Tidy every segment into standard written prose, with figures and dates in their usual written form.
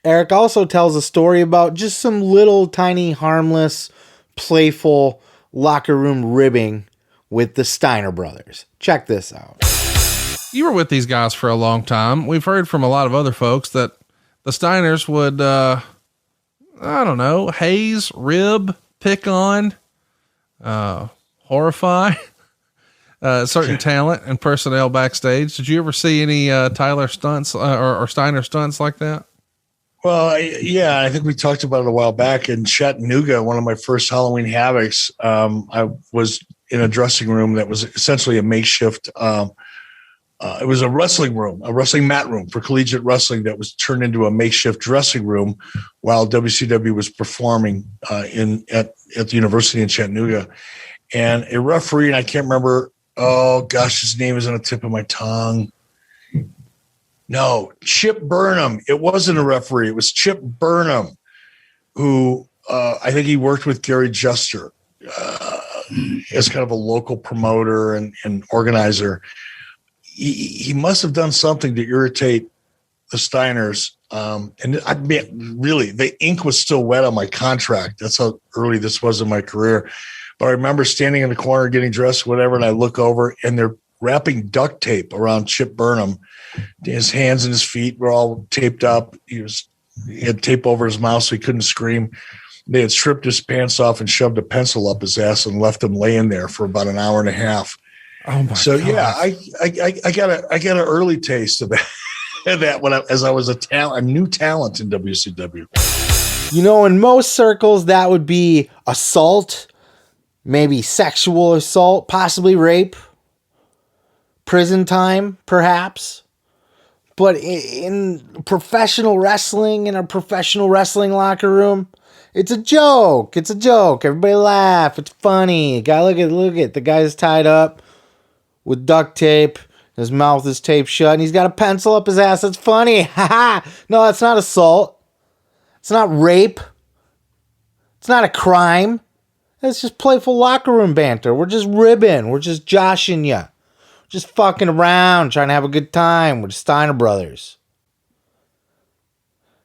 Eric also tells a story about just some little tiny harmless, playful locker room ribbing with the Steiner Brothers. Check this out. You were with these guys for a long time. We've heard from a lot of other folks that the Steiners would, haze, rib, pick on, horrify certain talent and personnel backstage. Did you ever see any Tyler stunts or Steiner stunts like that? Well, I think we talked about it a while back in Chattanooga. One of my first Halloween Havocs, I was in a dressing room that was essentially a makeshift. It was a wrestling room, a wrestling mat room for collegiate wrestling that was turned into a makeshift dressing room while WCW was performing at the university in Chattanooga. And a referee, and I can't remember, his name is on the tip of my tongue. No, Chip Burnham. It wasn't a referee. It was Chip Burnham, who I think he worked with Gary Juster as kind of a local promoter and organizer. He must have done something to irritate the Steiners. And I mean, really, the ink was still wet on my contract. That's how early this was in my career. But I remember standing in the corner, getting dressed, whatever, and I look over and they're wrapping duct tape around Chip Burnham. His hands and his feet were all taped up. He had tape over his mouth so he couldn't scream. They had stripped his pants off and shoved a pencil up his ass and left him laying there for about an hour and a half. Oh my so God. Yeah, I got an early taste of that as I was a new talent in WCW. You know, in most circles, that would be assault, maybe sexual assault, possibly rape, prison time, perhaps. But in professional wrestling, in a professional wrestling locker room, it's a joke. It's a joke. Everybody laugh. It's funny. Guy, look at the guy's tied up with duct tape. His mouth is taped shut, and he's got a pencil up his ass. That's funny. Ha ha. No, that's not assault. It's not rape. It's not a crime. It's just playful locker room banter. We're just ribbing. We're just joshing you. Just fucking around, trying to have a good time with the Steiner Brothers.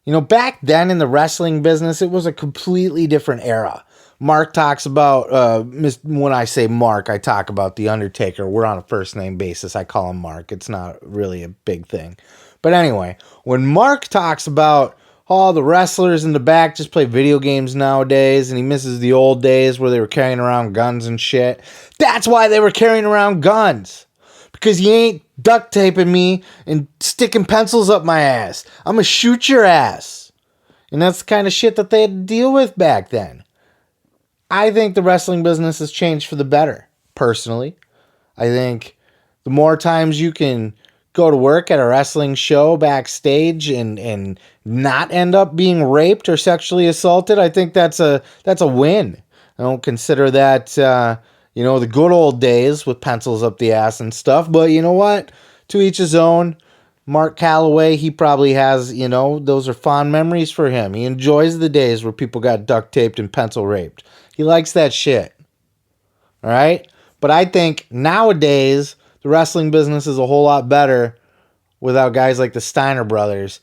You know, back then in the wrestling business, it was a completely different era. Mark talks about, when I say Mark, I talk about The Undertaker. We're on a first name basis. I call him Mark. It's not really a big thing. But anyway, when Mark talks about all the wrestlers in the back just play video games nowadays, and he misses the old days where they were carrying around guns and shit, that's why they were carrying around guns. Because you ain't duct taping me and sticking pencils up my ass. I'm going to shoot your ass. And that's the kind of shit that they had to deal with back then. I think the wrestling business has changed for the better, personally. I think the more times you can go to work at a wrestling show backstage and not end up being raped or sexually assaulted, I think that's a win. I don't consider that, the good old days with pencils up the ass and stuff. But you know what? To each his own. Mark Calloway, he probably has, those are fond memories for him. He enjoys the days where people got duct taped and pencil raped. He likes that shit. All right? But I think nowadays, the wrestling business is a whole lot better without guys like the Steiner Brothers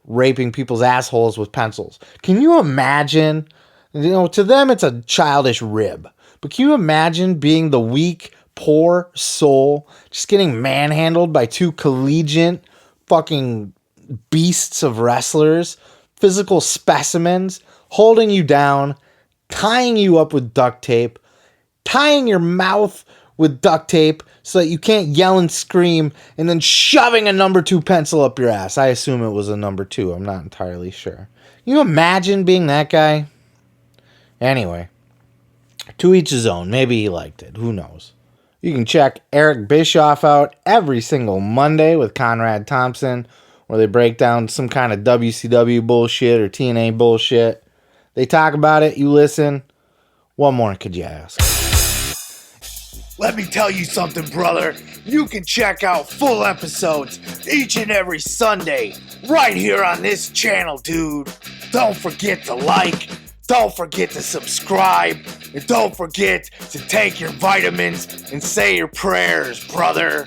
raping people's assholes with pencils. Can you imagine? To them, it's a childish rib. But can you imagine being the weak, poor soul, just getting manhandled by two collegiate fucking beasts of wrestlers, physical specimens, holding you down, tying you up with duct tape, tying your mouth with duct tape so that you can't yell and scream, and then shoving a number 2 pencil up your ass? I assume it was a number 2. I'm not entirely sure. Can you imagine being that guy? Anyway, to each his own. Maybe he liked it. Who knows? You can check Eric Bischoff out every single Monday with Conrad Thompson, where they break down some kind of WCW bullshit or TNA bullshit. They talk about it, you listen. What more could you ask? Let me tell you something, brother. You can check out full episodes each and every Sunday right here on this channel, dude. Don't forget to like. Don't forget to subscribe. And don't forget to take your vitamins and say your prayers, brother.